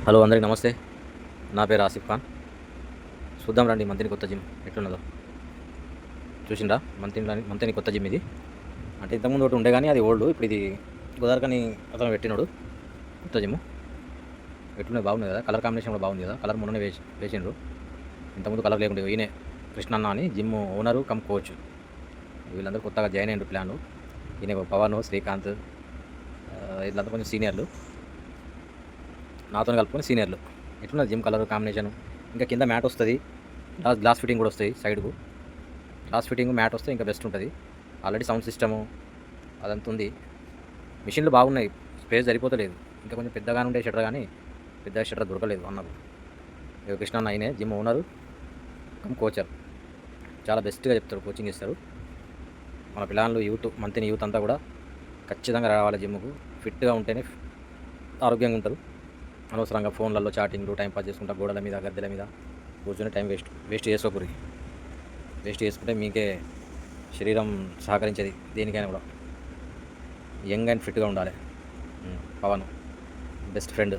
Hello అందరికి నమస్తే. నా పేరు ఆసిఫ్ ఖాన్. చూద్దాం రండి మంతిని కొత్త జిమ్ ఎట్లున్నదో. చూసిండ్రా మంతిని కొత్త జిమ్ ఇది. అంటే ఇంతకుముందు ఒకటి ఉండే కానీ అది ఓల్డ్. ఇప్పుడు ఇది గోదావరికని అతను పెట్టినాడు కొత్త జిమ్. ఎట్లున్నది బాగుంది కదా, కలర్ కాంబినేషన్ కూడా బాగుంది కదా. కలర్ మొన్ననే వేసిండ్రు. ఇంతకుముందు కలర్ లేకుండా ఈయనే కృష్ణన్న అని జిమ్ ఓనరు కమ్ కోచ్. వీళ్ళందరూ కొత్తగా జాయిన్ అయినారు ప్లాన్. ఈయన పవన్, శ్రీకాంత్, వీళ్ళంతా కొంచెం సీనియర్లు, నాతో కలుపుకొని సీనియర్లు. ఎట్లున్నది జిమ్ కలర్ కాంబినేషన్. ఇంకా కింద మ్యాట్ వస్తుంది, గ్లాస్ ఫిట్టింగ్ కూడా వస్తాయి. సైడ్కు గ్లాస్ ఫిట్టింగ్ మ్యాట్ వస్తే ఇంకా బెస్ట్ ఉంటుంది. ఆల్రెడీ సౌండ్ సిస్టము అదంతా ఉంది. మిషన్లు బాగున్నాయి, స్పేస్ సరిపోతలేదు. ఇంకా కొంచెం పెద్దగానే ఉండే షటర్ కానీ పెద్ద షటర్ దొరకలేదు అన్నారు. కృష్ణ అయినే జిమ్ ఓనరు కమ్ కోచర్. చాలా బెస్ట్గా చెప్తారు, కోచింగ్ ఇస్తారు. మన పిల్లలు మంత్ని యూత్ అంతా కూడా ఖచ్చితంగా రావాలి జిమ్కు. ఫిట్గా ఉంటేనే ఆరోగ్యంగా ఉంటారు. అనవసరంగా ఫోన్లలో చాటింగ్లు టైంపాస్ చేసుకుంటా గోడల మీద గద్దెల మీద కూర్చొని టైం వేస్ట్ చేసుకోకూరి. వేస్ట్ చేసుకుంటే మీకే శరీరం సహకరించేది దేనికైనా కూడా. యంగ్ అండ్ ఫిట్గా ఉండాలి. Pavan best friend.